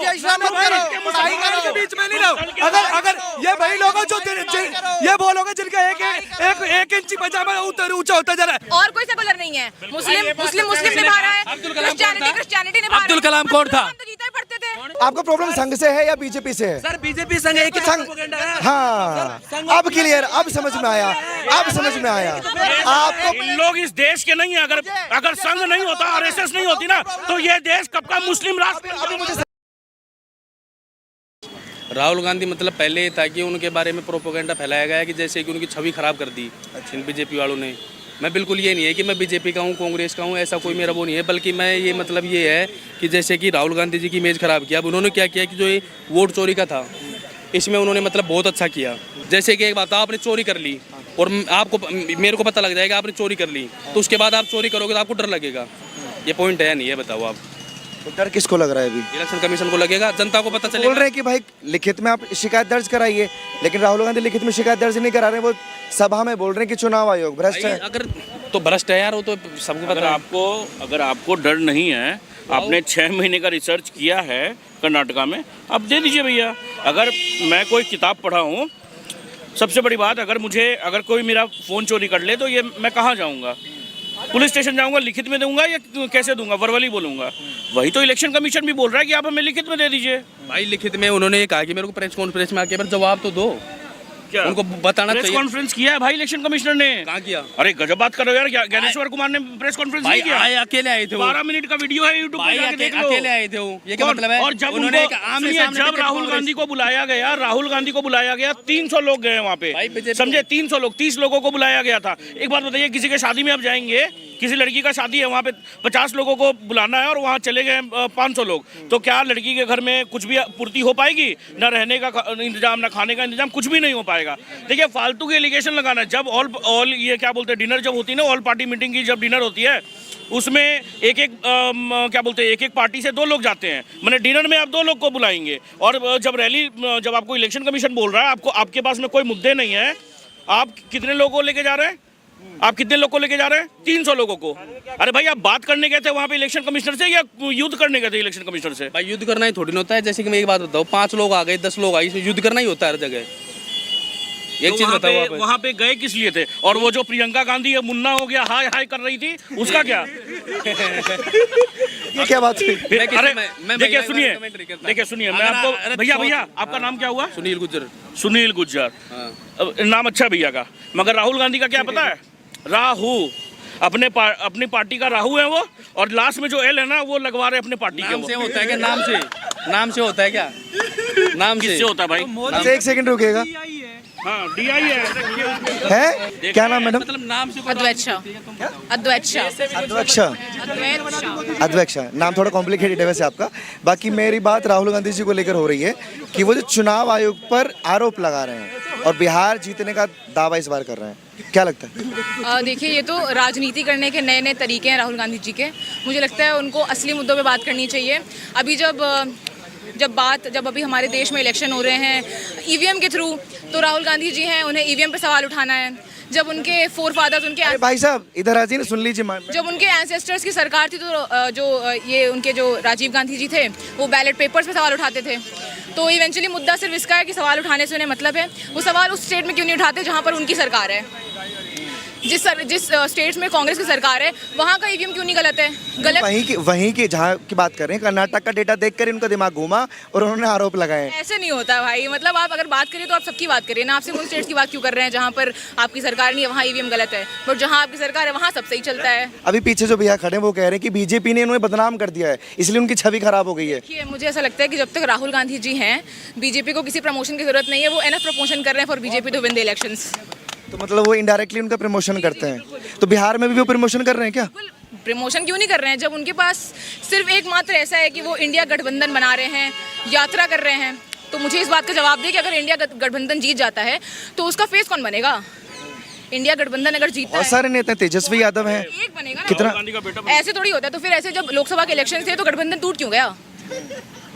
पढ़ाई करो के बीच में नहीं रहो। अगर ये वही लोग हैं जो ये वो लोग हैं जिनका एक इंची पजामा ऊंचा होता जा रहा है। और कोई सेकुलर नहीं है, मुस्लिम निभा रहा है, क्रिश्चियनिटी निभा रहा है। अब्दुल कलाम कौन था? पढ़ते थे। आपका प्रॉब्लम संघ से है या बीजेपी से है? सर बीजेपी संघ एक संघ, हाँ अब क्लियर, अब समझ में आया, अब समझ में आया आपको। इन लोग इस देश के नहीं है। अगर संघ नहीं होता, आरएसएस नहीं होती ना, तो ये देश कब का मुस्लिम राष्ट्र। राहुल गांधी मतलब पहले ये था कि उनके बारे में प्रोपोगेंडा फैलाया गया है कि जैसे कि उनकी छवि खराब कर दी इन बीजेपी वालों ने। मैं बिल्कुल ये नहीं है कि मैं बीजेपी का हूँ, कांग्रेस का हूँ, ऐसा कोई मेरा वो नहीं है, बल्कि मैं ये मतलब ये है कि जैसे कि राहुल गांधी जी की इमेज खराब किया। अब उन्होंने क्या किया कि जो ये वोट चोरी का था इसमें उन्होंने मतलब बहुत अच्छा किया। जैसे कि एक बात, आपने चोरी कर ली और आपको मेरे को पता लग जाएगा आपने चोरी कर ली, तो उसके बाद आप चोरी करोगे तो आपको डर लगेगा। ये पॉइंट है नहीं है, बताओ आप। तो डर किसको लग रहा है? अभी इलेक्शन कमीशन को लगेगा, जनता को पता चलेगा। बोल रहे हैं कि भाई लिखित में आप शिकायत दर्ज कराइए, लेकिन राहुल गांधी लिखित में शिकायत दर्ज नहीं करा रहे हैं। वो सभा में बोल रहे हैं कि चुनाव आयोग भ्रष्ट है। अगर तो भ्रष्ट है यार, वो तो सबको पता है। अगर आपको डर नहीं है, आपने 6 महीने का रिसर्च किया है कर्नाटका में, आप दे दीजिए भैया। अगर मैं कोई किताब पढ़ा हूँ, सबसे बड़ी बात, अगर कोई मेरा फ़ोन चोरी कर ले तो ये मैं कहाँ जाऊँगा? पुलिस स्टेशन जाऊंगा, लिखित में दूंगा या कैसे दूंगा? वर्बली बोलूंगा। वही तो इलेक्शन कमीशन भी बोल रहा है कि आप हमें लिखित में दे दीजिए। भाई लिखित में उन्होंने ये कहा कि मेरे को प्रेस कॉन्फ्रेंस में आके पर जवाब तो दो। क्या उनको बताना चाहिए? प्रेस कॉन्फ्रेंस किया है भाई इलेक्शन कमिश्नर ने। कहाँ किया? अरे गजब बात कर रहे हो यार, ज्ञानेश्वर कुमार ने प्रेस कॉन्फ्रेंस नहीं किया। अकेले आए थे, 12 मिनट का वीडियो है यूट्यूब पे, जाके देख लो। अकेले आए थे वो, ये क्या मतलब है? और जब राहुल गांधी को बुलाया गया 300 लोग गए वहाँ पे, समझे? 300 लोग, 30 लोगों को बुलाया गया था। एक बात बताइए, किसी के शादी में आप जाएंगे, किसी लड़की का शादी है, वहाँ पे 50 लोगों को बुलाना है और वहाँ चले गए 500 लोग, तो क्या लड़की के घर में कुछ भी पूर्ति हो पाएगी? ना रहने का इंतजाम, ना खाने का इंतजाम, कुछ भी नहीं हो पाएगा। देखिए, फालतू के एलिगेशन लगाना है। जब ऑल ये क्या बोलते हैं, डिनर जब होती है ना, ऑल पार्टी मीटिंग की जब डिनर होती है, उसमें एक पार्टी से 2 लोग जाते हैं। मैंने डिनर में आप 2 लोग को बुलाएंगे। और जब आपको इलेक्शन कमीशन बोल रहा है, आपके पास में कोई मुद्दे नहीं है, आप कितने लोगों को लेके जा रहे हैं? 300 लोगों को। अरे भाई, आप बात करने गए थे वहाँ पे इलेक्शन कमिश्नर से या युद्ध करने गए थे इलेक्शन कमिश्नर से? भाई युद्ध करना ही थोड़ी ना होता है। जैसे कि मैं एक बात बताऊँ, 5 लोग आ गए, 10 लोग आए, इसमें युद्ध करना ही होता है हर जगह। एक चीज बताओ, वहाँ पे गए किस लिए थे? और वो जो प्रियंका गांधी मुन्ना हो गया हाय हाय कर रही थी, उसका क्या? ये क्या बात हुई? अरे देखिए, सुनिए, मैं आपको, भैया आपका नाम क्या हुआ? सुनील गुज्जर। नाम अच्छा भैया का, मगर राहुल गांधी का क्या पता है? राहु, अपनी पार्टी का राहु है वो, और लास्ट में जो एल है ना, वो लगवा रहे अपने पार्टी के। नाम से होता है क्या? नाम से होता है क्या? नाम किससे होता है भाई? एक सेकंड रुकेगा। हाँ, DI है। क्या नाम मैडम? मतलब नाम से अध्यक्ष नाम थोड़ा कॉम्प्लिकेटेड है वैसे आपका। बाकी मेरी बात राहुल गांधी जी को लेकर हो रही है कि वो जो चुनाव आयोग पर आरोप लगा रहे हैं और बिहार जीतने का दावा इस बार कर रहे हैं, क्या लगता है? देखिए, ये तो राजनीति करने के नए नए तरीके हैं राहुल गांधी जी के। मुझे लगता है उनको असली मुद्दों पे बात करनी चाहिए। अभी जब अभी हमारे देश में इलेक्शन हो रहे हैं EVM के थ्रू, तो राहुल गांधी जी हैं, उन्हें EVM पे सवाल उठाना है। जब उनके फोरफादर्स, उनके भाई साहब इधर आ जाइए, सुन लीजिए। जब उनके एंसेस्टर्स की सरकार थी, तो उनके जो राजीव गांधी जी थे, वो बैलेट पेपर्स पे सवाल उठाते थे। तो इवेंचुअली मुद्दा सिर्फ इसका है कि सवाल उठाने से उन्हें मतलब है। वो सवाल उस स्टेट में क्यों नहीं उठाते जहाँ पर उनकी सरकार है? जिस स्टेट्स में कांग्रेस की सरकार है, वहाँ का EVM क्यों नहीं गलत है? वहीं की जहाँ की बात कर रहे हैं, कर्नाटक का डेटा देखकर उनका दिमाग घूमा और उन्होंने आरोप लगाए। ऐसे नहीं होता भाई। मतलब आप अगर बात करिए तो आप सबकी बात करिए ना, आप सिर्फ उन स्टेट्स की बात क्यों कर रहे हैं जहाँ पर आपकी सरकार नहीं है, वहाँ EVM गलत है, बट जहाँ आपकी सरकार है वहाँ सब सही चलता है। अभी पीछे जो भैया खड़े हैं वो कह रहे हैं कि बीजेपी ने उन्हें बदनाम कर दिया है, इसलिए उनकी छवि खराब हो गई है। देखिए, मुझे ऐसा लगता है कि जब तक राहुल गांधी जी हैं, बीजेपी को किसी प्रमोशन की जरूरत नहीं है। वो एनफ प्रमोशन कर रहे हैं for BJP to win the elections. तो मतलब वो इनडायरेक्टली उनका प्रमोशन करते हैं। तो बिहार में भी वो प्रमोशन कर रहे हैं क्या? प्रमोशन क्यों नहीं कर रहे हैं जब उनके पास सिर्फ एकमात्र ऐसा है कि वो इंडिया गठबंधन बना रहे हैं, यात्रा कर रहे हैं। तो मुझे इस बात का जवाब दे कि अगर इंडिया गठबंधन जीत जाता है तो उसका फेस कौन बनेगा? इंडिया गठबंधन अगर जीतता है, सारे नेता तेजस्वी यादव हैं, एक बनेगा ना। कितना ऐसे थोड़ी होता है। तो फिर ऐसे जब लोकसभा के इलेक्शन थे तो गठबंधन टूट क्यों गया?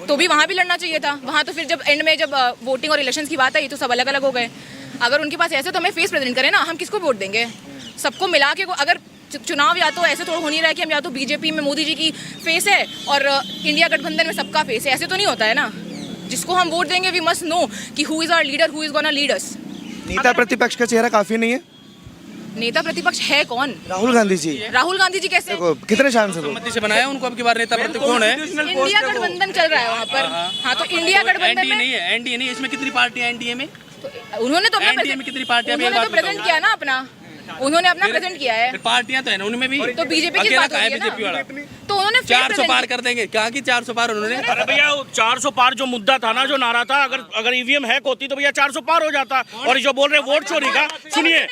तो भी वहाँ भी लड़ना चाहिए था। वहाँ तो फिर जब एंड में जब वोटिंग और इलेक्शन की बात आई तो सब अलग अलग हो गए। अगर उनके पास ऐसे तो हमें फेस प्रेजेंट करें ना, हम किसको वोट देंगे? सबको मिला के अगर चुनाव या तो ऐसे थोड़ा हो नहीं रहा है कि हम या तो बीजेपी में मोदी जी की फेस है और इंडिया गठबंधन में सबका फेस है, ऐसे तो नहीं होता है ना। जिसको हम वोट देंगे वी मस्ट नो कि who is our leader, who is gonna lead us. नेता प्रतिपक्ष का चेहरा काफी नहीं है? नेता प्रतिपक्ष है कौन? राहुल गांधी जी। राहुल गांधी जी कैसे? देखो कितने सांसद हो? सहमति से बनाया उनको, अब की बार नेता प्रतिपक्ष कौन है? इंडिया गठबंधन चल रहा है वहाँ पर। हाँ तो इंडिया गठबंधन एनडीए में नहीं है, एनडीए नहीं, इसमें कितनी पार्टियां एनडीए में? तो उन्होंने तो अपना एनडीए में कितनी पार्टियां? उन्होंने तो प्रेजेंट किया ना अपना, उन्होंने अपना प्रेजेंट किया है। फिर पार्टियां तो है ना उनमें भी। तो बीजेपी की अकेला बात कहाँ है होगी ना? बीजेपी वाला? तो उन्होंने 400 पार कर देंगे, कहाँ की 400 पार उन्होंने? अरे भैया 400 पार जो मुद्दा था ना, जो नारा था, अगर ईवीएम हैक होती तो भैया 400 पार हो जाता। और जो बोल रहे हैं वोट चोरी का, सुनिए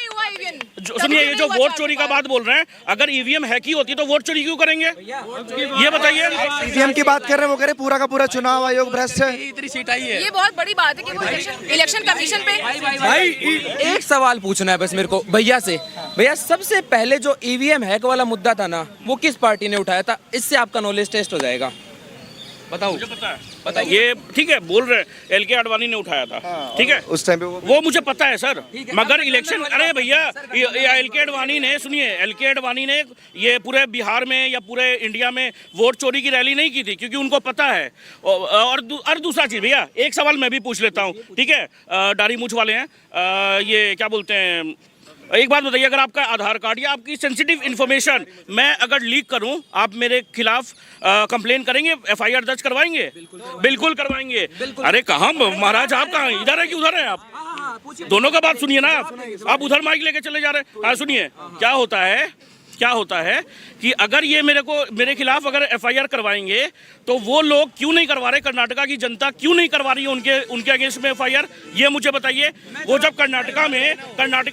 सुनिए, ये जो वोट चोरी का बात बोल रहे हैं, अगर ईवीएम हैक ही होती तो वोट चोरी क्यों करेंगे, ये बताइए। ईवीएम की बात कर रहे हैं, वो कह रहे पूरा का पूरा चुनाव आयोग भ्रष्ट है। इतनी सीट आई है। ये बहुत बड़ी बात है कि वो इलेक्शन कमीशन पे। भाई एक सवाल पूछना है बस मेरे को भैया से। भैया सबसे पहले जो ईवीएम हैक वाला मुद्दा था ना, वो किस पार्टी ने उठाया था? इससे आपका नॉलेज टेस्ट हो जाएगा। बताओ। मुझे पता है, बताइए। ये ठीक है, बोल रहे हैं LK आडवाणी ने उठाया था, ठीक है, उस टाइम पे वो मुझे पता है सर। मगर इलेक्शन, अरे भैया LK आडवाणी ने, सुनिए, LK आडवाणी ने ये पूरे बिहार में या पूरे इंडिया में वोट चोरी की रैली नहीं की थी, क्योंकि उनको पता है। और दूसरा चीज़ भैया, एक सवाल मैं भी पूछ लेता हूँ, ठीक है, दाढ़ी मूछ वाले हैं, ये क्या बोलते हैं, एक बात बताइए, अगर आपका आधार कार्ड या आपकी सेंसिटिव इन्फॉर्मेशन मैं अगर लीक करूं, आप मेरे खिलाफ कंप्लेन करेंगे, FIR दर्ज करवाएंगे? बिल्कुल करवाएंगे। अरे कहाँ महाराज, आप कहाँ, इधर है कि उधर है? आप दोनों का बात सुनिए ना, आप उधर माइक लेके चले जा रहे हैं। हाँ सुनिए, क्या होता है कि अगर ये मेरे खिलाफ अगर FIR करवाएंगे तो वो लोग क्यों नहीं करवा रहे, कर्नाटका की जनता क्यों नहीं करवा रही है उनके अगेंस्ट में FIR, ये मुझे बताइए। वो जब कर्नाटका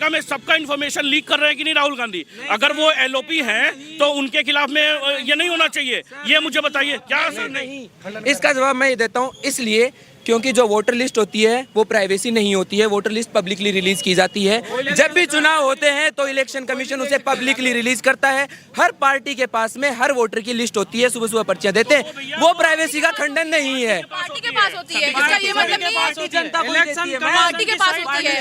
में सबका इन्फॉर्मेशन लीक कर रहे हैं कि नहीं राहुल गांधी, अगर वो LOP हैं तो उनके खिलाफ में ये नहीं होना चाहिए, ये मुझे बताइए। क्या नहीं? इसका जवाब मैं ये देता हूँ, इसलिए क्योंकि जो वोटर लिस्ट होती है वो प्राइवेसी नहीं होती है, वोटर लिस्ट पब्लिकली रिलीज की जाती है। जब भी चुनाव होते हैं तो इलेक्शन कमीशन उसे पब्लिकली रिलीज करता है। हर पार्टी के पास में हर वोटर की लिस्ट होती है, सुबह सुबह पर्चियां देते हैं, वो प्राइवेसी का खंडन नहीं है। पार्टी के पास होती है, इसका ये मतलब नहीं है पार्टी के पास होती है,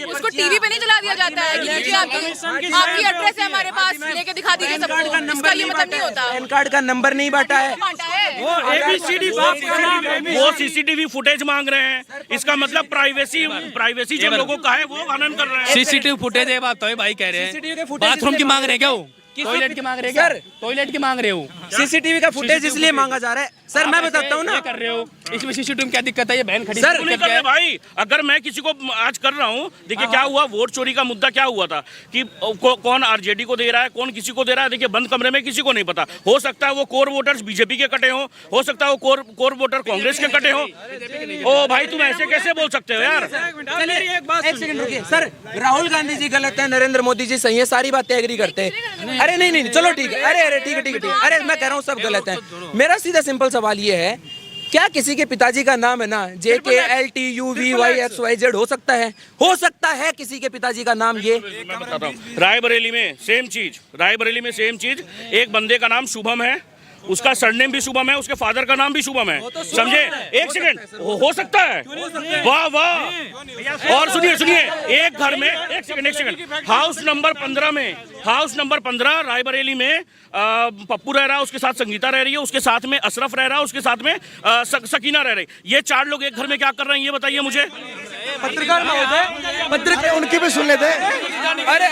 उसको टीवी पे नहीं चला दिया जाता है कि लीजिए आपकी एड्रेस है हमारे पास, लेके दिखा दीजिए सबको, इसका ये मतलब नहीं होता। पैन कार्ड का नंबर नहीं बांटा है, वो ABCD, वो CCTV फुटेज मांग रहे हैं, इसका मतलब प्राइवेसी जो लोगों का है वो हनन कर रहे हैं। CCTV फुटेज है, बात तो है भाई कह रहे हैं। बाथरूम की मांग रहे हैं क्या? वो टॉयलेट की मांग रहे हैं क्या? टॉयलेट की मांग रहे हो? CCTV का फुटेज इसलिए मांगा जा रहा है सर, मैं बताता हूँ ना। कर रहे हो इसमें CCTV में क्या दिक्कत है? ये बहन खड़ी सर नहीं कर रहे भाई, अगर मैं किसी को आज कर रहा हूँ, देखिए क्या हुआ, वोट चोरी का मुद्दा क्या हुआ था कि कौन RJD को दे रहा है, कौन किसी को दे रहा है, देखिए बंद कमरे में किसी को नहीं पता। हो सकता है वो कोर वोटर्स BJP के कटे हो सकता है वो कोर वोटर कांग्रेस के कटे हो। ओ भाई तुम ऐसे कैसे बोल सकते हो यार? एक सेकंड रुकिए सर, राहुल गांधी जी गलत है, नरेंद्र मोदी जी सही है, सारी बातें एग्री करते हैं। अरे नहीं चलो ठीक है, अरे ठीक है, अरे मैं कह रहा हूँ सब गलत है। मेरा सीधा सिंपल सवाल ये है, क्या किसी के पिताजी का नाम है ना JKLTUVYXYZ हो सकता है किसी के पिताजी का नाम ये? मैं बताता हूँ, रायबरेली में सेम चीज, एक बंदे का नाम शुभम है, उसका सरनेम भी शुभम है, उसके फादर का नाम भी शुभम है, समझे? एक सेकंड, हो सकता है, वाह वाह। और सुनिए, एक घर में एक सेकंड, हाउस नंबर 15 रायबरेली में पप्पू रह रहा है, उसके साथ संगीता रह रही है, उसके साथ में अशरफ रह रहा है, उसके साथ में सकीना रह रही है। ये 4 लोग एक घर में क्या कर रहे हैं, ये बताइए मुझे। पत्रकार महोदय, उनकी भी सुन लेते हैं। अरे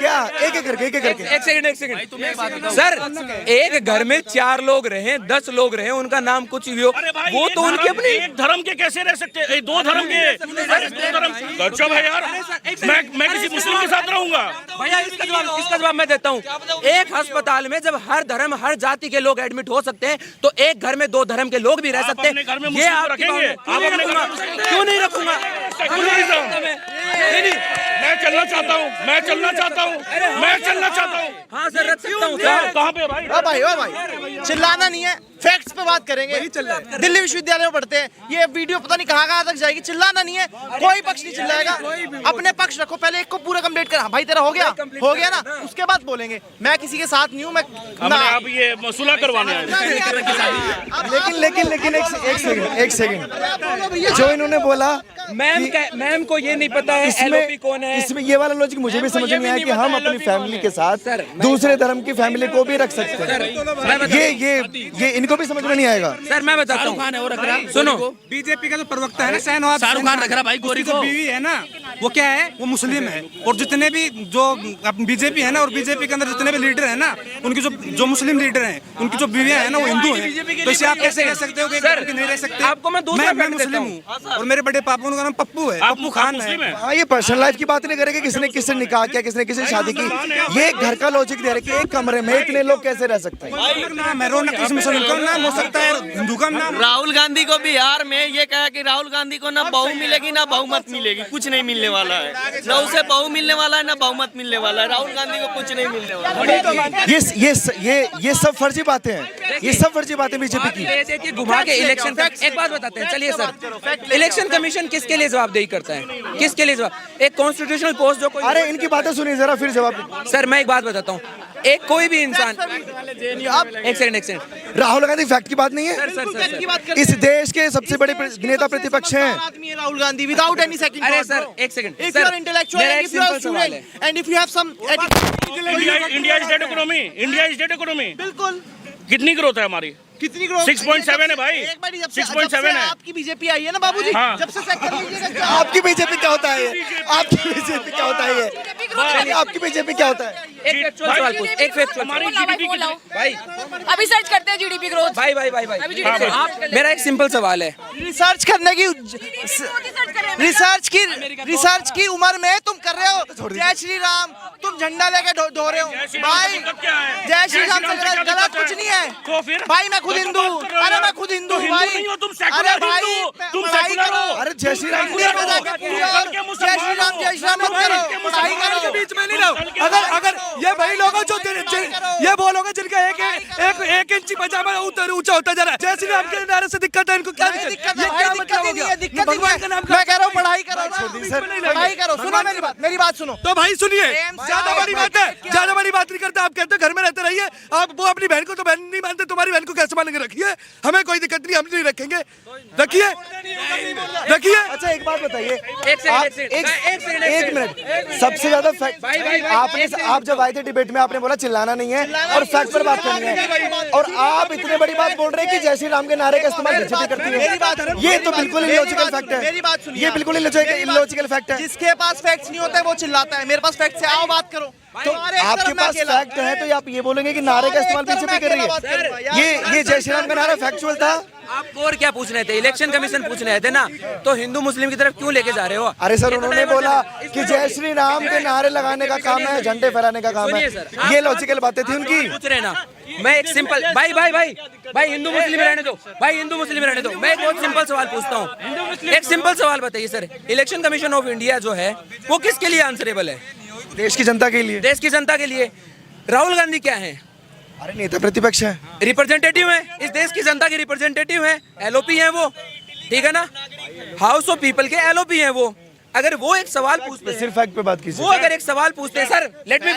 क्या एक करके एक सेकंड सर, एक घर में 4 लोग रहे, 10 लोग रहे, उनका नाम कुछ भी हो, वो तो उनके अपने एक धर्म के कैसे रह सकते हैं? 2 धर्म के, 2 धर्म गजब है यार। मैं किसी मुस्लिम के साथ रहूंगा भैया? इसका जवाब मैं देता हूँ। एक अस्पताल में जब हर धर्म हर जाति के लोग एडमिट हो सकते हैं, तो एक घर में 2 धर्म के लोग भी रह सकते हैं। घर में ये आप रखेंगे? क्यों नहीं रखूंगा? मैं चलना चाहता हूँ। हाँ सर, रख सकता हूँ। कहाँ पे भाई? भाई चिल्लाना नहीं है, फैक्ट्स पे बात करेंगे। दिल्ली विश्वविद्यालय में पढ़ते हैं, ये वीडियो पता नहीं कहाँ तक जाएगी। चिल्लाना नहीं है, कोई पक्ष नहीं चिल्लाएगा, अपने पक्ष रखो, पहले एक को पूरा कंप्लीट कर। भाई तेरा हो गया ना, उसके बाद बोलेंगे। मैं किसी के साथ नहीं हूँ, मैं आप ये सुलह करवाने आए। लेकिन एक सेकंड, जो इन्होंने बोला मैम को ये नहीं पता है एलओपी कौन है। इसमें ये वाला लॉजिक मुझे भी समझ नहीं आया कि हम अपनी फैमिली के साथ दूसरे धर्म की फैमिली को भी रख सकते हैं। ये इनको भी समझ में नहीं आएगा। सर मैं बताता हूँ, सुनो, बीजेपी का जो प्रवक्ता है ना शहनवाज शाहरुख खान रख रहा भाई गोरी जो को। बीवी है ना वो क्या है, वो मुस्लिम है। और जितने भी जो बीजेपी है ना और बीजेपी के अंदर जितने भी लीडर है ना उनकी जो मुस्लिम लीडर हैं उनकी जो बीवियां है ना वो हिंदू हैं। तो इसे आप कैसे कह सकते हो कि नहीं रह सकते? आपको मैं दूसरा मैं फैक्ट देता मुस्लिम हूँ और मेरे बड़े पापा उनका नाम पप्पू है, पप्पू खान है। हाँ, ये पर्सनल लाइफ की बात नहीं करेंगे, किसने किससे निकाह किया, किसने किससे शादी की। ये घर का लॉजिक दे रहे कि एक कमरे में इतने लोग कैसे रह सकते हैं। नाम है रौनक, किसी मुसलमान का नाम हो सकता है, हिंदू का नाम। राहुल गांधी को बिहार में ये कहा कि राहुल गांधी को ना बहू मिलेगी ना बहुमत मिलेगी, कुछ नहीं मिलने वाला है। ना उसे बहू मिलने वाला है ना बहुमत मिलने वाला है। राहुल गांधी को कुछ नहीं मिलने वाला है। ये सब फर्जी बातें हैं, ये सब फर्जी बातें बीजेपी की। घुमा के इलेक्शन एक बात बताते हैं। चलिए सर, इलेक्शन कमीशन किसके लिए जवाबदेही करता है? किसके लिए जवाब? एक कॉन्स्टिट्यूशनल पोस्ट जो कोई, अरे इनकी बातें सुनिए जरा, फिर जवाब। सर मैं एक बात बताता हूँ, एक कोई भी इंसान, एक सेकंड, राहुल गांधी फैक्ट की बात नहीं है। सर इस देश के सबसे बड़े नेता प्रतिपक्ष हैं। आदमी है Rahul Gandhi without any second. अरे सर एक second, If you are intellectual and if you are student and if you have some India is dead economy, India is dead economy. बिल्कुल। कितनी ग्रोथ है हमारी? कितनी ग्रोथ? 6.7 है भाई, एक बार जब 6.7 है। आपकी बीजेपी आई है ना बाबूजी, हाँ। जब से चेक कर लीजिएगा। आपकी बीजेपी क्या होता है? आपकी बीजेपी क्या होता है? आपकी बीजेपी क्या होता है? एक फैक्चुअल सवाल पूछ, एक फैक्चुअल भाई अभी सर्च करते हैं जीडीपी ग्रोथ। भाई मेरा एक सिंपल सवाल है। रिसर्च करने की रिसर्च की उम्र में तुम कर रहे हो जय श्री राम, तुम झंडा लेके ढो रहे हो भाई। जय श्री राम से गलत कुछ नहीं है भाई। मैं खुद हिंदू, अरे मैं खुद हिंदू हूँ भाई। अरे भाई तुम पढ़ाई सेकुलर करो। हो। अरे जय श्री राम इंडिया में जाके जय श्री राम मत करो, पढ़ाई करो। के बीच में नहीं रहो। अगर ये वही लोग हैं जो ये वो लोग हैं जिनका एक इंची पजामा ऊंचा होता जा रहा है। जय श्री राम के नारे से दिक्कत है इनको? क्या दिक्कत? ये क्या मतलब हो गया? भगवान का नाम मैं कह रहा हूँ पढ़ाई करो, पढ़ाई करो। सुनो मेरी बात सुनो। तो भाई सुनिए, ज्यादा बड़ी बात है, ज्यादा बड़ी बात नहीं करते। आप कहते घर में रहते रहिए, आप वो अपनी बहन को तो बहन नहीं मानते, तुम्हारी बहन को कैसे मान के रखिए? हमें कोई दिक्कत नहीं, हम नहीं रखेंगे, रखिए। अच्छा एक बात बताइए, एक मिनट, सबसे ज्यादा फैक्ट आप जब आए थे डिबेट में आपने बोला चिल्लाना नहीं है और फैक्ट पर बात करनी है, और आप इतने बड़ी बात बोल रहे हैं कि जय श्री राम के नारे का इस्तेमाल बीजेपी करती है। ये तो बिल्कुल इलॉजिकल फैक्ट है। मेरी बात सुनिए, ये बिल्कुल इलॉजिकल फैक्ट है। जिसके पास फैक्ट्स नहीं होते वो चिल्लाता है। मेरे पास फैक्ट्स है, आओ बात करो। तो आपके पास फैक्ट है तो आप ये बोलेंगे कि नारे का इस्तेमाल बीजेपी कर रही है। ये जय श्री राम का नारा फैक्चुअल था। आप और क्या पूछ रहे थे? इलेक्शन कमीशन पूछ रहे थे ना, तो हिंदू मुस्लिम की तरफ क्यों लेके जा रहे हो? अरे सर उन्होंने बोला कि जय श्री राम के नारे लगाने का काम है, झंडे फहराने का काम है। ये लॉजिकल बातें थी उनकी। पूछ रहे ना, मैं एक सिंपल भाई हिंदू मुस्लिम रहने दो, भाई हिंदू मुस्लिम रहने दो। मैं एक बहुत सिंपल सवाल पूछता हूँ, एक सिंपल सवाल बताइए sir, election commission of India जो है वो किसके लिए आंसरेबल है? देश की जनता के लिए। देश की जनता के लिए। राहुल गांधी क्या है? अरे नेता प्रतिपक्ष है, रिप्रेजेंटेटिव है, इस देश की जनता के रिप्रेजेंटेटिव है, एलओपी है वो, ठीक है ना, हाउस ऑफ पीपल के एलओपी है वो। अगर वो एक सवाल पूछते, सिर्फ फैक्ट पे बात कीजिए। वो अगर एक सवाल पूछते हैं, सर लेट मी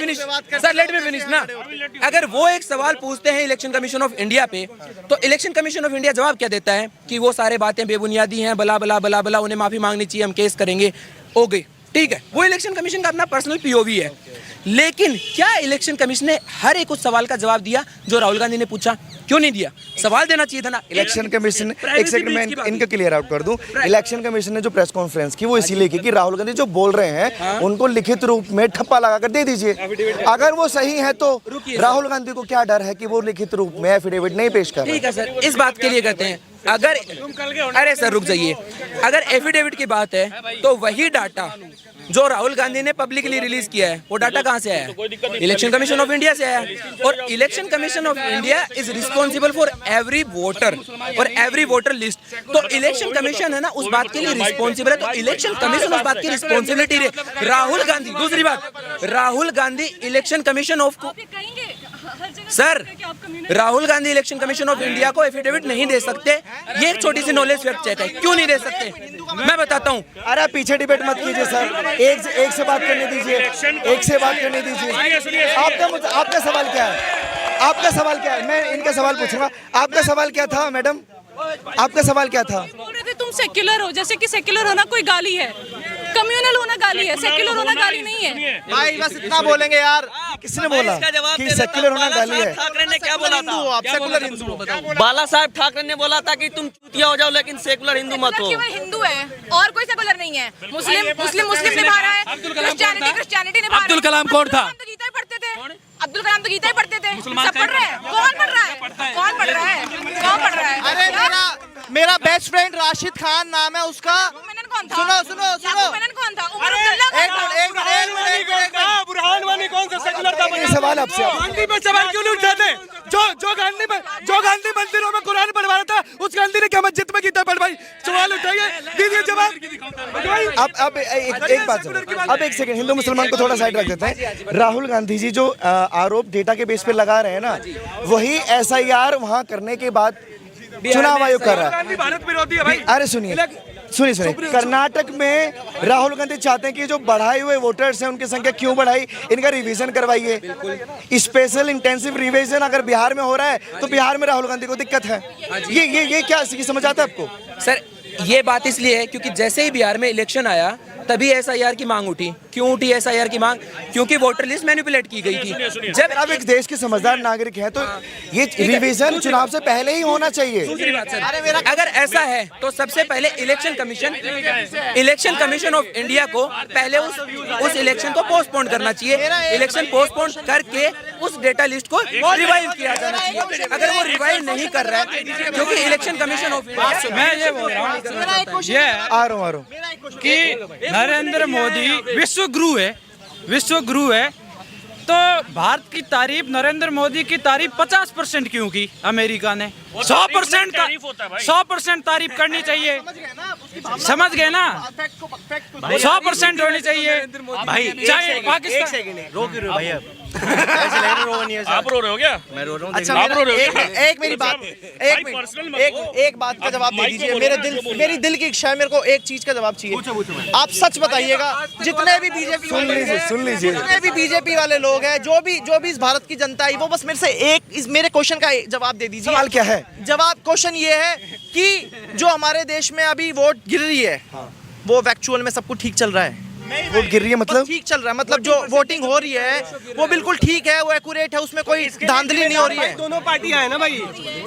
फिनिश ना, अगर वो एक सवाल पूछते हैं इलेक्शन कमीशन ऑफ इंडिया पे, तो इलेक्शन कमीशन ऑफ इंडिया जवाब क्या देता है कि वो सारे बातें बेबुनियादी हैं, बला बला बला बला, उन्हें माफी मांगनी चाहिए, हम केस करेंगे, हो गई, ठीक है। वो इलेक्शन कमीशन का अपना पर्सनल पीओवी है। लेकिन क्या इलेक्शन कमीशन ने हर एक उस सवाल का जवाब दिया जो राहुल गांधी ने पूछा? क्यों नहीं दिया? सवाल देना चाहिए था ना। इलेक्शन कमीशन, एक सेकंड में इनको क्लियर आउट कर दूं। इलेक्शन कमीशन ने जो प्रेस कॉन्फ्रेंस की वो इसीलिए की कि राहुल गांधी जो बोल रहे हैं उनको लिखित रूप में ठप्पा लगाकर दे दीजिए। अगर वो सही है तो राहुल गांधी को क्या डर है कि वो लिखित रूप में एफिडेविट नहीं पेश कर रहे? ठीक है सर, इस बात के लिए कहते हैं, अगर अरे सर रुक जाइए, अगर एफिडेविट की बात है तो वही डाटा जो राहुल गांधी ने पब्लिकली रिलीज किया है वो डाटा कहाँ से आया है? इलेक्शन कमीशन ऑफ इंडिया से आया है। और election commission of India is responsible for every voter और एवरी वोटर लिस्ट। तो इलेक्शन कमीशन है ना उस बात के लिए रिस्पॉन्सिबल है, तो इलेक्शन कमीशन उस बात की रिस्पॉन्सिबिलिटी है। राहुल गांधी, दूसरी बात, Rahul Gandhi election commission of sir Rahul Gandhi election commission of India को एफिडेविट नहीं दे सकते। ये एक छोटी सी नॉलेज फैक्ट चेक है। क्यों नहीं दे सकते मैं बताता हूँ। अरे पीछे डिबेट मत कीजिए सर, एक से बात करने दीजिए, एक से बात करने दीजिए। आपका सवाल क्या है? आपका सवाल क्या है? मैं इनका सवाल पूछूंगा। आपका सवाल क्या था मैडम? आपका सवाल क्या था? बोल रहे थे तुम सेक्युलर हो, जैसे कि सेक्युलर होना कोई गाली है, कम्युनल होना गाली है, सेक्युलर होना गाली नहीं है। भाई बस इतना बोलेंगे यार। किसने बोला कि सेक्युलर होना गाली है? ठाकरे ने क्या बोला था? आप सेकुलर हिंदू हो। बाला साहब ठाकरे ने बोला था कि तुम चूतिया हो जाओ लेकिन सेकुलर हिंदू मत हो। केवल हिंदू है और कोई सेकुलर नहीं है। मुस्लिम निभा रहा है, क्रिश्चियनिटी निभा रहा है। अब्दुल कलाम कौन था? तो गीता ही पढ़ते थे, अब्दुल कलाम तो गीता ही पढ़ते थे। सब पढ़ रहे हैं? कौन पढ़ रहा है? कौन पढ़ रहा है? कौन पढ़ रहा है? अरे मेरा बेस्ट फ्रेंड राशिद खान नाम है उसका। मेनन कौन था? सुनो मेनन कौन था? उमर अब्दुल्ला कौन था? बुरहान वानी कौन सा सेकुलर था? ये सवाल आपसे गांधी पे सवाल क्यों नहीं उठाते? जो गांधी मंदिरों में कुरान पढ़वा रहा था, उस गांधी ने क्या मस्जिद में गीता पढ़वाई? सवाल उठाइए, दीजिए जवाब। अब एक बात सुनो। अब एक सेकंड, हिंदू मुसलमान को थोड़ा साइड रख देते हैं। राहुल गांधी जी जो आरोप डेटा के बेस पे लगा रहे हैं ना, वही SIR वहां करने के बाद चुनाव आयोग कर रहा है। गांधी भारत विरोधी है भाई। अरे सुनिए, कर्नाटक में राहुल गांधी चाहते हैं कि जो बढ़ाए हुए वोटर्स हैं उनकी संख्या क्यों बढ़ाई, इनका रिवीजन करवाइए। स्पेशल इंटेंसिव रिवीजन अगर बिहार में हो रहा है तो बिहार में राहुल गांधी को दिक्कत है। ये क्या समझ आता है आपको? सर ये बात इसलिए है क्योंकि जैसे ही बिहार में इलेक्शन आया तभी SIR की मांग उठी। क्यों उठी SIR की मांग? क्योंकि वोटर लिस्ट मैनिपुलेट की गई थी। जब आप एक देश के समझदार नागरिक हैं तो ये रिवीजन चुनाव से पहले ही होना चाहिए। दूसरी बात सर, अगर ऐसा है तो सबसे पहले इलेक्शन कमीशन ऑफ इंडिया को पहले उस इलेक्शन को पोस्टपोन करना चाहिए। इलेक्शन पोस्टपोन करके उस डेटा लिस्ट को रिवाइव किया जाना चाहिए। अगर वो रिवाइव नहीं कर रहा है, क्योंकि इलेक्शन कमीशन ऑफ इंडिया, मैं ये बोल रहा हूँ, ये आ रहा हूँ कि नरेंद्र मोदी विश्व गुरु है, तो भारत की तारीफ, नरेंद्र मोदी की तारीफ 50% क्यों की अमेरिका ने? 100% तारीफ करनी चाहिए। समझ गए ना? 100% होनी चाहिए भाई। चाहे पाकिस्तान आप रो रहे हो क्या? मैं रो रहा हूँ। एक मेरी बात, एक बात का जवाब दे दीजिए। मेरी दिल की इच्छा है, मेरे को एक चीज का जवाब चाहिए। आप सच बताइएगा, जितने भी बीजेपी सुन लीजिए जितने भी बीजेपी वाले लोग हैं, जो भी इस भारत की जनता है, वो बस मेरे से मेरे क्वेश्चन का जवाब दे दीजिए। सवाल क्या है? जवाब क्वेश्चन ये है कि जो हमारे देश में अभी वोट गिर रही है, वो एक्चुअल में सब कुछ ठीक चल रहा है? वोट गिर रही है मतलब ठीक चल रहा है, मतलब जो वोटिंग हो रही है वो बिल्कुल ठीक है, वो एक्यूरेट है, उसमें कोई धांधली नहीं हो रही है। दोनों पार्टियां है ना भाई,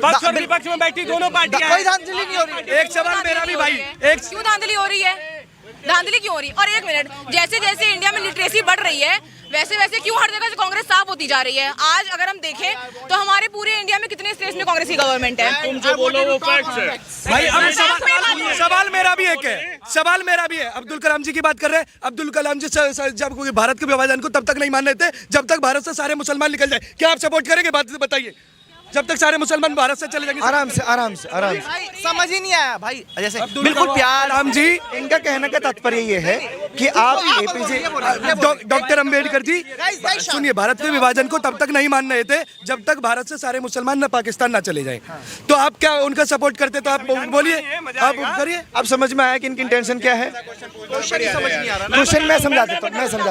पक्ष और विपक्ष में बैठी दोनों पार्टियां। कोई धांधली नहीं हो रही है। एक सवाल मेरा भी भाई, क्यों धांधली हो रही है? धांधली क्यों हो रही है? और एक मिनट, जैसे जैसे इंडिया में लिटरेसी बढ़ रही है, वैसे वैसे क्यों हर जगह से कांग्रेस साफ होती जा रही है? आज अगर हम देखें तो हमारे पूरे इंडिया में कितने स्टेट्स में कांग्रेस की गवर्नमेंट है? तुम जो बोलो वो फैक्ट्स है भाई। अब सवाल मेरा भी एक है, सवाल मेरा भी है। अब्दुल कलाम जी की बात कर रहे हैं। अब्दुल कलाम जी जब भारत के विभाजन को तब तक नहीं मान रहे थे जब तक भारत से सारे मुसलमान निकल जाए। क्या आप सपोर्ट करेंगे? बात बताइए। जब तक सारे मुसलमान भारत से चले जाएंगे। आराम से भाई समझ ही नहीं आया भाई। जैसे बिल्कुल प्यार। राम जी, इनका कहने का तात्पर्य ये है कि आप APJ डॉक्टर अंबेडकर जी सुनिए, भारत के विभाजन को तब तक नहीं मान रहे थे जब तक भारत से सारे मुसलमान न पाकिस्तान ना चले जाएं। तो आप क्या उनका सपोर्ट करते? तो आप बोलिए, आप करिए। अब समझ में आया कि इनकी इंटेंशन क्या है? क्वेश्चन मैं समझा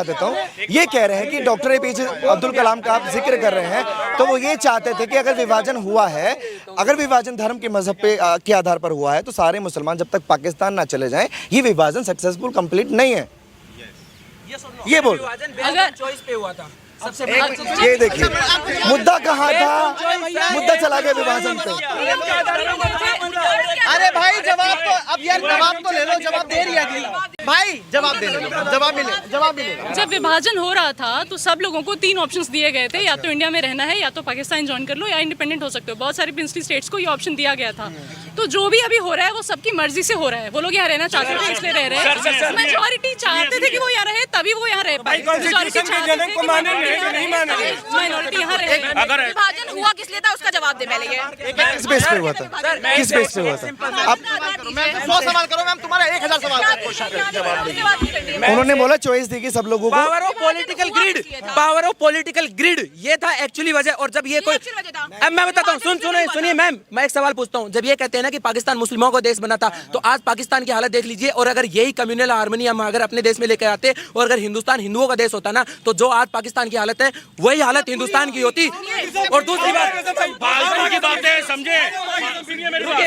देता हूँ। ये कह रहे हैं कि डॉक्टर APJ अब्दुल कलाम का आप जिक्र कर रहे हैं, तो वो ये चाहते थे कि अगर विभाजन हुआ है, अगर विभाजन धर्म के मजहब पे के आधार पर हुआ है, तो सारे मुसलमान जब तक पाकिस्तान ना चले जाएं, ये विभाजन सक्सेसफुल कंप्लीट नहीं है। ये बोल अगर चॉइस पे हुआ था सबसे ये देखिए, मुद्दा कहाँ था? मुद्दा चला गया विभाजन पे। अरे भाई जवाब तो अब यार जवाब तो ले लो, जवाब दे रही है अगली भाई, जवाब दे लो, जवाब मिले। जब विभाजन हो रहा था तो सब लोगों को 3 ऑप्शंस दिए गए थे, या तो इंडिया में रहना है, या तो पाकिस्तान ज्वाइन कर लो, या इंडिपेंडेंट हो सकते हो। बहुत सारी प्रिंसली स्टेट्स को ये ऑप्शन दिया गया था। तो जो भी अभी हो रहा है वो सबकी मर्जी से हो रहा है। वो लोग यहाँ रहना चाहते थे इसलिए रह रहे हैं। मेजॉरिटी चाहते थे कि वो यहाँ रहे, तभी वो यहाँ रह पाए। माइनॉरिटी यहाँ रहे। विभाजन हुआ किस लिए था उसका जवाब दे पहले। ये किस बेस पे हुआ था? किस बेस पे हुआ था? आप 100 सवाल करो मैम, तुम्हारा 1000 सवाल का। उन्होंने बोला चॉइस दी कि सब लोगों को। पावर ऑफ पॉलिटिकल ग्रिड ये था एक्चुअली वजह। और जब ये कोई, अब मैं बताता हूँ, सुनिए मैम, मैं एक सवाल पूछता हूँ। जब ये कहते हैं ना कि पाकिस्तान मुस्लिमों का देश बना था, तो आज पाकिस्तान की हालत देख लीजिए। और अगर यही कम्युनल हार्मनी हम अगर अपने देश में लेकर आते और अगर हिंदुस्तान हिंदुओं का देश होता ना, तो जो आज पाकिस्तान की हालत है वही हालत हिंदुस्तान की होती। और दूसरी बात है, समझे?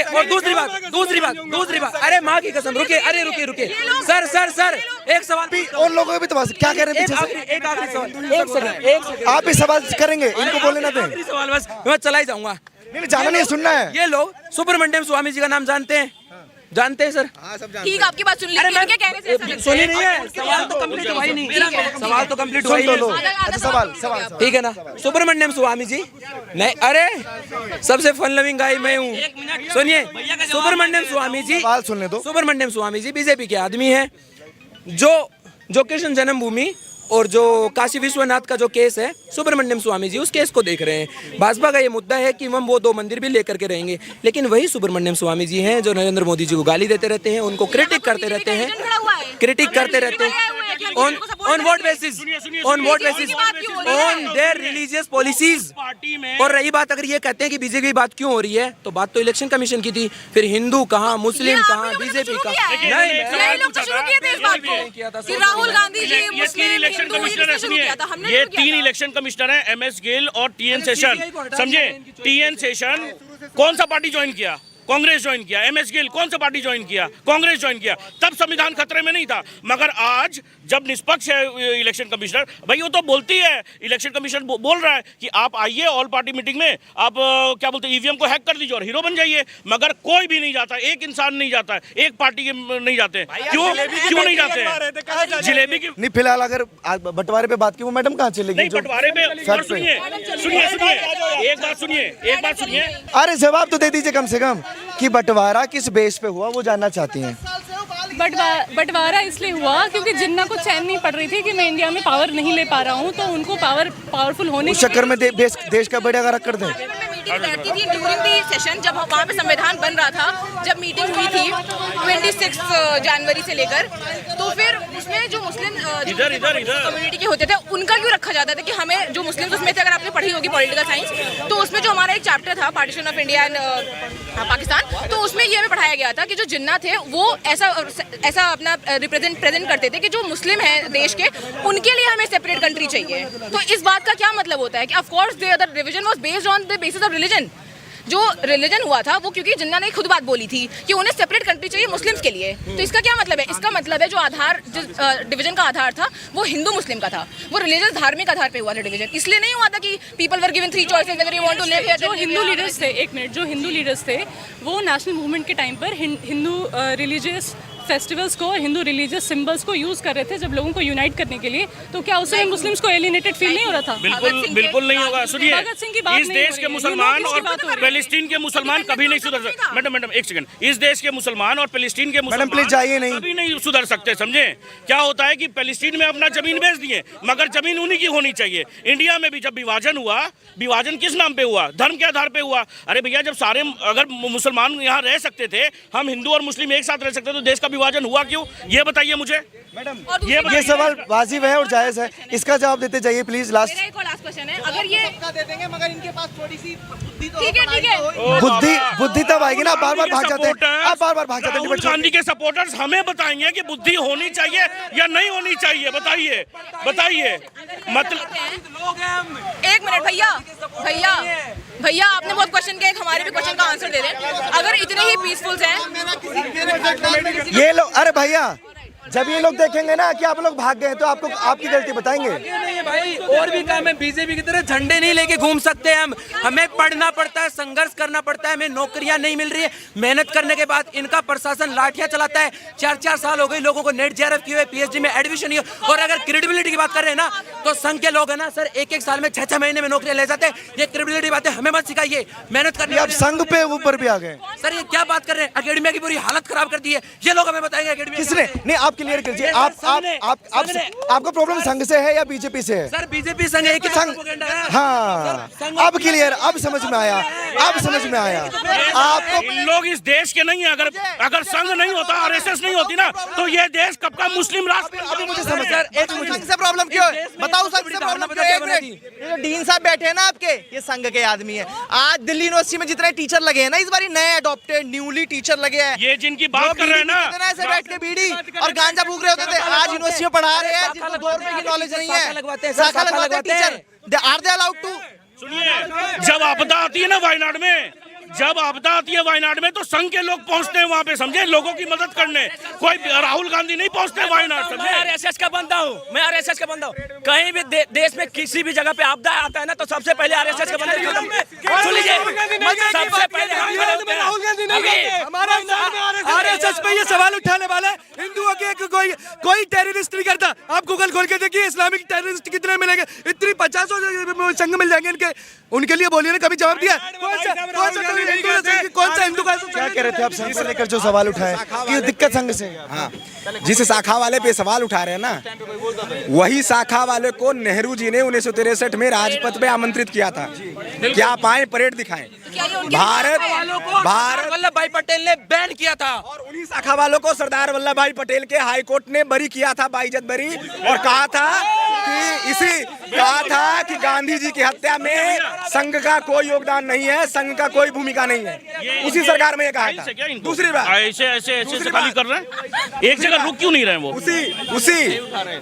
और दूसरी बात, अरे माँ की कसम, रुकिए, अरे रुकिए सर एक सवाल और लोगों को भी तो क्या कह रहे हैं? एक आखिरी सवाल, एक सेकंड आप भी सवाल करेंगे, इनको बोलने ना दें। आखिरी सवाल बस, मैं चला ही जाऊंगा। नहीं जाना नहीं, सुनना है। ये लोग सुब्रमण्यम स्वामी जी का नाम जानते हैं सर? ठीक, आपकी बात सुन ली। इनके कहने से ऐसा लगता है। सुनी नहीं है, सवाल तो कंप्लीट हुआ ही नहीं, सवाल तो कंप्लीट हुआ ही सुन लो। नहीं। अच्छा सवाल ठीक है ना, सुब्रमण्यम स्वामी जी नहीं, अरे सबसे फन लविंग गाय मैं हूँ। सुनिए, सुब्रमण्यम स्वामी जी, सवाल सुनने दो। सुब्रमण्यम स्वामी जी बीजेपी के आदमी हैं, जो कृष्ण जन्मभूमि और जो काशी विश्वनाथ का जो केस है, सुब्रमण्यम स्वामी जी उस केस को देख रहे हैं। भाजपा का ये मुद्दा है कि हम वो 2 मंदिर भी लेकर के रहेंगे, लेकिन वही सुब्रमण्यम स्वामी जी हैं जो नरेंद्र मोदी जी को गाली देते रहते हैं, उनको क्रिटिक करते रहते हैं on what basis, on their religious policies. और रही बात, अगर ये कहते हैं कि बीजेपी की बात क्यों हो रही है, तो बात तो इलेक्शन कमीशन की थी, फिर हिंदू कहाँ, मुस्लिम कहाँ, बीजेपी कहाँ? राहुल गांधी जी इलेक्शन कमिश्नर है, सुनिए, ये 3 इलेक्शन कमिश्नर हैं, MS गिल और TN सेशन, समझे? TN सेशन कौन सा पार्टी ज्वाइन किया? कांग्रेस ज्वाइन किया। MS गिल कौन सा पार्टी ज्वाइन किया? कांग्रेस ज्वाइन किया। तब संविधान खतरे में नहीं था, मगर आज जब निष्पक्ष है इलेक्शन कमिश्नर, भाई वो तो बोलती है, इलेक्शन कमिश्नर बोल रहा है कि आप आइए ऑल पार्टी मीटिंग में, आप क्या बोलते हैं, EVM को हैक कर दीजिए और हीरो बन जाइए, मगर कोई भी नहीं जाता, एक इंसान नहीं जाता है, एक पार्टी के नहीं जाते। क्यों नहीं जाते हैं? जलेबी की नहीं, फिलहाल अगर बंटवारे पे बात की, वो मैडम कहाँ चलेगी? नहीं, बंटवारे पे एक बात सुनिए। अरे जवाब तो दे दीजिए कम से कम कि बंटवारा किस बेस पे हुआ, वो जानना चाहती हैं। बंटवारा इसलिए हुआ क्योंकि जिन्ना को चैन नहीं पड़ रही थी कि मैं इंडिया में पावर नहीं ले पा रहा हूँ, तो उनको पावरफुल होने उस चक्कर में देश का बेड़ा गर्क कर दें। मीटिंग बैठती थी ड्यूरिंग दी सेशन, जब वहाँ पे संविधान बन रहा था, जब मीटिंग हुई थी 26 जनवरी से लेकर, तो फिर उसमें जो मुस्लिम कम्युनिटी के होते थे उनका क्यों रखा जाता था कि हमें जो मुस्लिम, उसमें से अगर आपने पढ़ी होगी पॉलिटिकल साइंस, तो उसमें जो हमारा एक चैप्टर था partition of India and Pakistan, तो उसमें ये हमें पढ़ाया गया था कि जो जिन्ना थे वो ऐसा अपना प्रेजेंट करते थे कि जो मुस्लिम हैं देश के, उनके लिए हमें सेपरेट कंट्री चाहिए। तो इस बात का क्या मतलब होता है कि of course the other division was based on the basis of religion. जो रिलीजन हुआ था वो क्योंकि जिन्ना ने खुद बात बोली थी कि उन्हें सेपरेट कंट्री चाहिए मुस्लिम्स के लिए। तो इसका क्या मतलब है? इसका मतलब है जो आधार, जिस डिवीजन का आधार था वो हिंदू मुस्लिम का था, वो रिलीजियस धार्मिक आधार पे हुआ था डिवीजन। इसलिए नहीं हुआ था कि people were given 3 choices whether you want to live here. जो हिंदू लीडर्स थे, एक मिनट, जो हिंदू लीडर्स थे वो नेशनल मूवमेंट के टाइम पर हिंदू रिलीजियस फेस्टिवल्स को, हिंदू रिलीजियस सिंबल्स को यूज कर रहे थे जब लोगों को यूनाइट करने के लिए। तो क्या उससे मुस्लिम्स को एलिनेटेड फील नहीं हो रहा था? बिल्कुल नहीं होगा। सुनिए, इस देश के मुसलमान और पैलेस्टीन के मुसलमान कभी नहीं सुधर सकते। मैडम एक सेकंड, इस देश के मुसलमान और पैलेस्टीन के मुसलमान प्लीज जाइए नहीं, कभी नहीं सुधर सकते, समझे? क्या होता है कि पैलेस्टीन में अपना जमीन बेच दिए, मगर जमीन उन्हीं की होनी चाहिए। इंडिया में भी जब विभाजन हुआ, विभाजन किस नाम पे हुआ? धर्म के आधार पे हुआ। अरे भैया, जब सारे अगर मुसलमान यहाँ रह सकते थे, हम हिंदू और मुस्लिम एक साथ रह सकते, तो देश का विभाजन हुआ क्यों? ये बताइए मुझे। मैडम, ये सवाल वाजिब है और जायज है, इसका जवाब देते जाइए प्लीज। लास्ट क्वेश्चन है, अगर ये दे देंगे, मगर इनके पास थोड़ी सी बुद्धि तो ठीक है बुद्धि तब आएगी ना। बार बार भाग जाते हैं, आप बार बार भाग जाते हैं। राहुल गांधी के सपोर्टर्स हमें बताएंगे कि बुद्धि होनी चाहिए या नहीं होनी चाहिए, बताइए मतलब। एक मिनट भैया आपने बहुत क्वेश्चन किया, हमारे भी क्वेश्चन का आंसर दे दें। अगर इतने ही पीसफुल हैं ये लोग, अरे भैया जब ये लोग देखेंगे ना कि आप लोग भाग गए तो आपको आपकी गलती बताएंगे। नहीं भाई, और भी काम है। बीजेपी की तरह झंडे नहीं लेके घूम सकते हम, हमें पढ़ना पड़ता है, संघर्ष करना पड़ता है, हमें नौकरियां नहीं मिल रही है। मेहनत करने के बाद इनका प्रशासन लाठियां चलाता है। 4 साल हो गए लोगों को नेट JRF किए हुए, PhD में एडमिशन नहीं हो। और अगर क्रेडिबिलिटी की बात कर रहे हैं ना, तो संघ के लोग है ना सर, 1 साल में 6 महीने में नौकरियां ले जाते हैं। ये क्रेडिबिलिटी बातें हमें मत सिखाइए, मेहनत करनी। आप संघ पे ऊपर भी आ गए सर, ये क्या बात कर रहे हैं? अकेडमिया की पूरी हालत खराब कर दी है, ये लोग हमें बताएंगे। अकेडमिया किसने? नहीं, आप क्लियर कीजिए, आपका प्रॉब्लम संघ से है या बीजेपी से है? सर बीजेपी संघ एक ही प्रोपेगेंडा है। हाँ, अब क्लियर, अब समझ में आया, अब समझ में आया आपको। इन लोग इस देश के नहीं है। अगर संघ नहीं होता, आरएसएस नहीं होती ना, तो ये देश कब का मुस्लिम राष्ट्र। अभी मुझे समझ संघ से प्रॉब्लम क्यों है? बताओ संघ से प्रॉब्लम क्यों है? एक मिनट, ये जो डीन साहब बैठे हैं ना आपके, ये संघ के आदमी है। आज दिल्ली यूनिवर्सिटी में जितने टीचर लगे हैं ना, इस बार नए अडॉप्टेड न्यूली टीचर लगे हैं, ये जिनकी बात कर रहे हैं ना, ऐसे बैठ के बीड़ी और गांजा फूक रहे होते थे, आज यूनिवर्सिटी में पढ़ा रहे हैं जिनको 2 रुपए की नॉलेज नहीं है। शाखा लगवाते हैं teacher. Are they allowed to? सुनिए, जब आपदा आती है ना वायनाड में, जब आपदा आती है वायनाड में, तो संघ के लोग पहुंचते हैं वहां पे, समझे, लोगों की मदद करने। कोई राहुल गांधी नहीं पहुंचते वायनाड, समझे। मैं आरएसएस का बंदा हूँ, मैं आरएसएस का बंदा हूँ। कहीं भी देश में किसी भी जगह पे आपदा आता है ना, तो सबसे पहले आरएसएस का बंदा सुन लीजिए, सबसे पहले राहुल गांधी नहीं, हमारा आरएसएस पे ये सवाल उठाने वाला है हिंदुओं के कोई टेररिस्ट नहीं करता। आप गूगल खोल के देखिए, इस्लामिक टेररिस्ट कितने मिलेंगे, इतनी 50 संघ मिल जाएंगे इनके। उनके लिए बोलिए ना, कभी जवाब दिया? कौन सा हिंदू का क्या कह रहे थे आप संघ से लेकर जो सवाल उठाए, ये दिक्कत संघ से? हाँ, जिस शाखा वाले पे सवाल उठा रहे हैं ना, वही शाखा वाले को नेहरू जी ने 1963 में राजपथ पे आमंत्रित किया था कि आप आए, परेड दिखाएं। भारत वल्लभ भाई पटेल ने बैन किया था, और उन्हीं शाखा वालों को सरदार वल्लभ भाई पटेल के हाई कोर्ट ने बरी किया था, बाइज्जत बरी, और कहा था कि गांधी जी की हत्या में संघ का कोई योगदान नहीं है, संघ का कोई भूमिका नहीं है। उसी सरकार में ये कहा था। दूसरी बात, ऐसे खाली कर रहे हैं, एक जगह रुक क्यों नहीं रहे वो?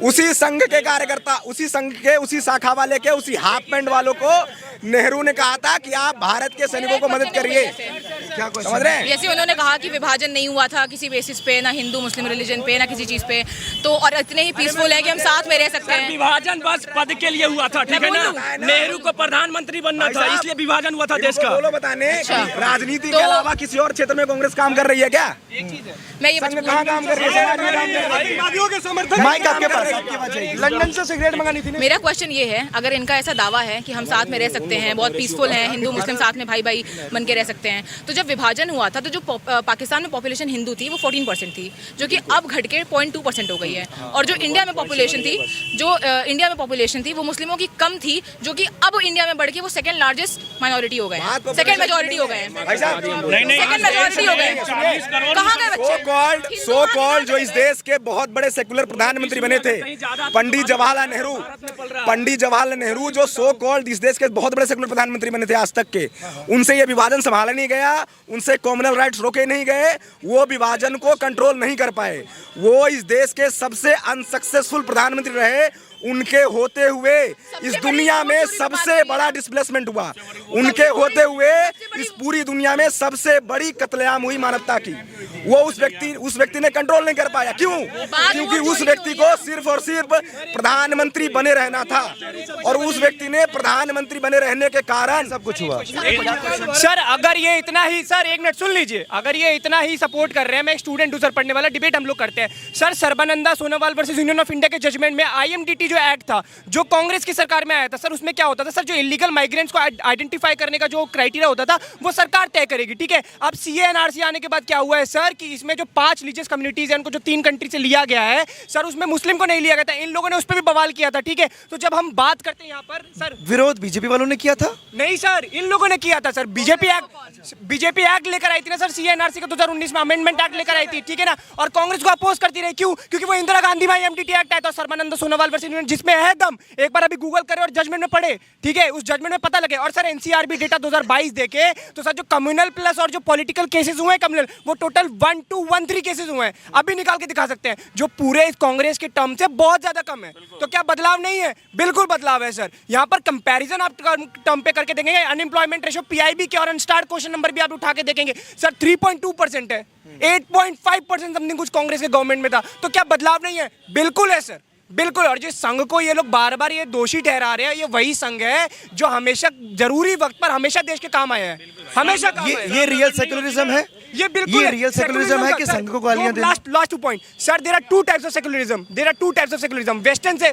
उसी संघ के कार्यकर्ता, उसी संघ के, उसी शाखा वाले के, उसी हाफ पैंट वालों को नेहरू ने कहा था कि आप भारत के सैनिकों को मदद करिए। क्या समझ रहे हैं? जैसे उन्होंने कहा कि विभाजन नहीं हुआ था किसी बेसिस पे, ना हिंदू मुस्लिम रिलीजन पे, ना किसी चीज पे, तो और इतने ही पीसफुल है कि हम साथ में रह सकते हैं। विभाजन बस पद के लिए हुआ था, ठीक है ना? नेहरू को प्रधानमंत्री बनना था, इसलिए विभाजन हुआ था देश का। बोलो बताने, राजनीति के अलावा किसी और क्षेत्र में कांग्रेस काम कर रही है क्या? मैं ये कहाँ काम कर रही है? लंदन से सिगरेट मंगानी थी। मेरा क्वेश्चन ये है, अगर इनका ऐसा दावा है कि हम साथ में रह सकते हैं, बहुत पीसफुल हैं, हिंदू मुस्लिम साथ में भाई भाई बन के रह सकते हैं, तो जब विभाजन हुआ था तो जो पाकिस्तान में पॉपुलेशन हिंदू थी वो 14% थी, जो कि अब घट के 0.2% हो गई है। और जो इंडिया में पॉपुलेशन थी वो मुस्लिमों की कम थी, जो कि अब इंडिया में बढ़ के वो सेकंड लार्जेस्ट माइनॉरिटी हो गए हैं, सेकंड मेजॉरिटी हो गए हैं, सेकंड मेजॉरिटी हो गए हैं। कहाँ गए बच्चे? सो कॉल्ड जो इस देश के बहुत बड़े सेकुलर प्रधानमंत्री बने थे, पंडित जवाहरलाल नेहरू, जो सो कॉल्ड इस देश के बहुत बड़े सेकुलर प्रधानमंत्री बने थे आज तक के, उनसे ये विभाजन संभाला नहीं गया, उनसे कॉमनल राइट्स रोके नहीं गए, वो विभाजन को कंट्रोल नहीं कर पाए। वो इस देश के सबसे अनसक्सेसफुल प्रधानमंत्री रहे। उनके होते हुए इस दुनिया में सबसे बड़ा डिस्प्लेसमेंट हुआ, उनके होते हुए इस पूरी दुनिया में सबसे बड़ी कत्लेआम हुई मानवता की। वो उस व्यक्ति ने कंट्रोल नहीं कर पाया। क्यों? क्योंकि उस व्यक्ति को सिर्फ और सिर्फ प्रधानमंत्री बने रहना था, और उस व्यक्ति ने प्रधानमंत्री बने रहने के कारण सब कुछ हुआ। सर अगर ये इतना ही, सर एक मिनट सुन लीजिए, अगर ये इतना ही सपोर्ट कर रहे हैं, मैं एक स्टूडेंट हूं सर, पढ़ने वाला, डिबेट हम लोग करते हैं sir. Sarbananda Sonowal versus union of India के जजमेंट में IMDT जो एक्ट था, जो कांग्रेस की सरकार में आया था सर, उसमें क्या होता था सर, जो इलीगल माइग्रेंट्स को आइडेंटिफाई करने का जो क्राइटेरिया होता था वो सरकार तय करेगी, ठीक है। अब CA NRC आने के बाद क्या हुआ है सर कि इसमें जो 5 रिलीजियस कम्युनिटीज हैं, उनको जो 3 कंट्री से लिया गया है सर, उसमें मुस्लिम को नहीं लिया गया था। इन लोगों ने उस पर भी बवाल किया था, ठीक है। तो जब हम बात करते हैं यहाँ पर सर, विरोध बीजेपी वालों ने किया था? नहीं सर, इन लोगों ने किया था सर। बीजेपी एक्ट लेकर आई थी ना सर, CA NRC का 2019 में अमेंडमेंट एक्ट लेकर आई थी, ठीक है ना, और कांग्रेस को अपोज करती रही। क्यों? क्योंकि वो इंदिरा गांधी में IMDT एक्ट आया था, सर्बानंद सोनोवाल वर्सेस यूनियन, जिसमें है दम। एक बार अभी गूगल करे और जजमेंट में पढ़े, ठीक है, उस जजमेंट में पता लगे। और सर NCRB डेटा 2022 देखे तो सर जो कम्युनल प्लस और जो पॉलिटिकल केसेस हुए हैं कम्युनल, वो टोटल 1213 केसेस हुए हैं। अभी निकाल के दिखा सकते हैं, जो पूरे कांग्रेस के टर्म से बहुत ज्यादा कम है। तो क्या बदलाव नहीं है? बिल्कुल बदलाव है सर। यहाँ पर कंपैरिजन आप टर्म पे करके देखेंगे, अनएम्प्लॉयमेंट रेशियो PIB के और अनस्टार्ट क्वेश्चन नंबर भी आप उठा के देखेंगे सर, 3.2% है, 8.5% समथिंग कुछ कांग्रेस के गवर्नमेंट में था। तो क्या बदलाव नहीं है? बिल्कुल है सर, बिल्कुल। और जिस संघ को ये लोग बार बार ये दोषी ठहरा रहे हैं, ये वही संघ है जो हमेशा जरूरी वक्त पर हमेशा देश के काम आया है, हमेशा काम आया है। ये रियल सेक्युलरिज्म है? ये बिल्कुल ये रियल सेक्युलरिज्म है कि संघ को गालियां देना? Last 2 point sir, there are 2 types of secularism, western से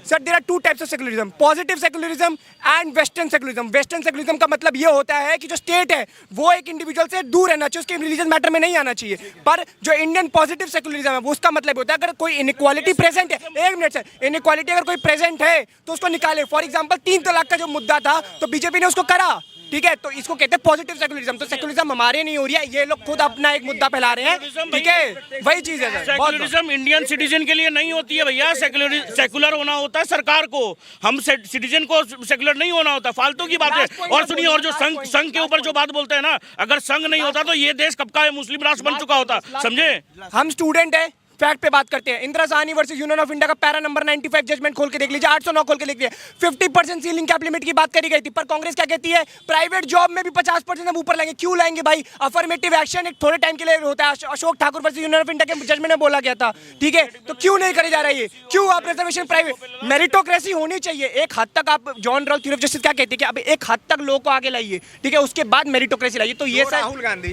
sir there are two types of secularism, positive secularism and western secularism. Western secularism का मतलब ये होता है कि जो स्टेट है वो एक इंडिविजुअल से दूर रहना चाहिए, उसके रिलीजियस मैटर में नहीं आना चाहिए। पर जो इंडियन पॉजिटिव सेकुलरिज्म है वो उसका मतलब होता है अगर कोई इनइक्वालिटी प्रेजेंट है, एक मिनट सर, इनइक्वालिटी अगर कोई प्रेजेंट है तो उसको निकाले। फॉर एग्जाम्पल 3 तलाक का जो मुद्दा था तो बीजेपी ने उसको करा, ठीक है, तो इसको कहते हैं पॉजिटिव सेकुलरिज्म। तो सेकुलरिज्म हमारे नहीं हो रही है, ये लोग खुद अपना एक मुद्दा फैला रहे हैं, ठीक है, वही चीज है। सेकुलरिज्म इंडियन सिटीजन के लिए नहीं होती है भैया, सेकुलर होना होता है सरकार को, हम सिटीजन को सेकुलर नहीं होना होता, फालतू की बात है। और सुनिए, और जो संघ के ऊपर जो बात बोलते हैं ना, अगर संघ नहीं होता तो ये देश कब का मुस्लिम राष्ट्र बन चुका होता, समझे। हम स्टूडेंट है, फैक्ट पे बात करते हैं। Indira Sahni versus union of India का पैरा नंबर 95 जजमेंट खोल के देख लीजिए, 809 खोल के देख लीजिए। 50% सीलिंग कैप लिमिट की बात करी गई थी, पर कांग्रेस क्या कहती है, प्राइवेट जॉब में भी 50% हम ऊपर लाएंगे। क्यों लाएंगे भाई? अफर्मेटिव एक्शन एक थोड़े टाइम के लिए होता है, Ashok Thakur versus union of India के जजमेंट में बोला गया था, ठीक है, तो क्यों नहीं करे जा रहा है ये? क्यों आप रिजर्वेशन प्राइवेट? मेरिटोक्रेसी होनी चाहिए एक हद तक। आप John Rawl theory of justice क्या कहते हैं कि अब एक हद तक लोगों को आगे लाइए, ठीक है, उसके बाद मेरिटोक्रेसी लाइए। तो ये राहुल गांधी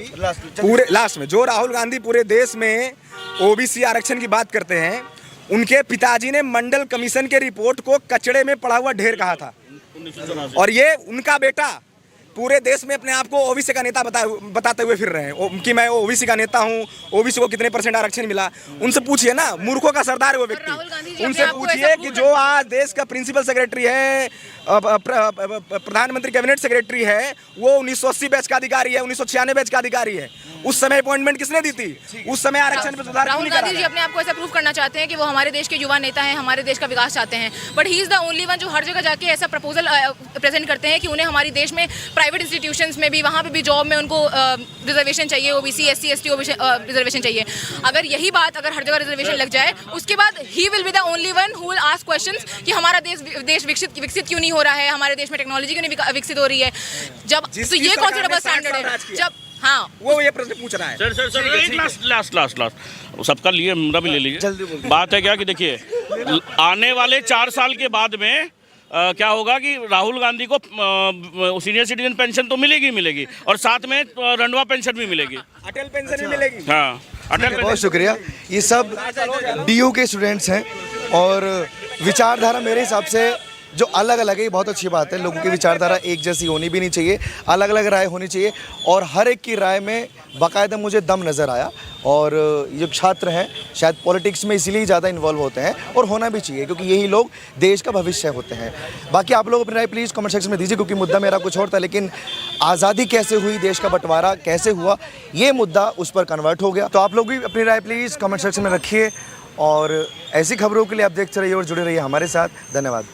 पूरे लास्ट में, जो राहुल गांधी पूरे देश में ओबीसी आरक्षण की बात करते हैं, उनके पिताजी ने मंडल कमीशन के रिपोर्ट को कचड़े में पड़ा हुआ ढेर कहा था, और ये उनका बेटा पूरे देश में अपने आप को ओबीसी का नेता बताते हुए फिर रहे हैं कि मैं ओबीसी का नेता हूँ, ओबीसी को कितने % आरक्षण मिला। उनसे पूछिए ना, मूर्खों का सरदार है वो व्यक्ति, उनसे पूछिए कि जो आज देश का प्रिंसिपल सेक्रेटरी है, प्रधानमंत्री कैबिनेट सेक्रेटरी है, वो 1980 बैच का अधिकारी है, 1996 बैच का अधिकारी है। उस समय अपॉइंटमेंट किसने दी थी? उस समय आरक्षण में सुधार राहुल गांधी जी अपने आप को ऐसा प्रूव करना चाहते हैं कि वो हमारे देश के युवा नेता हैं, हमारे देश का विकास चाहते हैं, but he is the only one जो हर जगह जाके ऐसा प्रपोजल प्रेजेंट करते हैं कि उन्हें हमारे देश में प्राइवेट इंस्टीट्यूशंस में भी, वहाँ पे भी जॉब में उनको रिजर्वेशन चाहिए, ओबीसी SC ST रिजर्वेशन चाहिए। अगर यही बात अगर हर जगह रिजर्वेशन लग जाए, उसके बाद he will be the only one who will ask questions कि हमारा देश विकसित क्यों नहीं हो रहा है, हमारे देश में टेक्नोलॉजी क्यों नहीं विकसित हो रही है। जब तो ये कौन सा डबल स्टैंडर्ड है? जब हाँ वो ये प्रश्न पूछ रहा है। सर लास्ट सबका लिए मेरा भी ले लीजिए। बात है क्या कि देखिए, आने वाले 4 साल के बाद में क्या होगा कि राहुल गांधी को सीनियर सिटीजन पेंशन तो मिलेगी और साथ में रंडवा पेंशन भी मिलेगी, अटल पेंशन भी मिलेगी। हाँ, अटल। बहुत शुक्रिया। ये सब DU के स्टूडेंट्स हैं और विचारधारा मेरे हिसाब से जो अलग अलग है, ये बहुत अच्छी बात है। लोगों की विचारधारा एक जैसी होनी भी नहीं चाहिए, अलग अलग राय होनी चाहिए, और हर एक की राय में बाकायदा मुझे दम नज़र आया। और ये छात्र हैं शायद पॉलिटिक्स में इसीलिए ज़्यादा इन्वॉल्व होते हैं, और होना भी चाहिए क्योंकि यही लोग देश का भविष्य होते हैं। बाकी आप लोग अपनी राय प्लीज़ कमेंट सेक्शन में दीजिए, क्योंकि मुद्दा मेरा कुछ और था, लेकिन आज़ादी कैसे हुई, देश का बंटवारा कैसे हुआ, ये मुद्दा उस पर कन्वर्ट हो गया। तो आप लोग भी अपनी राय प्लीज़ कमेंट सेक्शन में रखिए, और ऐसी खबरों के लिए आप देखते रहिए और जुड़े रहिए हमारे साथ। धन्यवाद।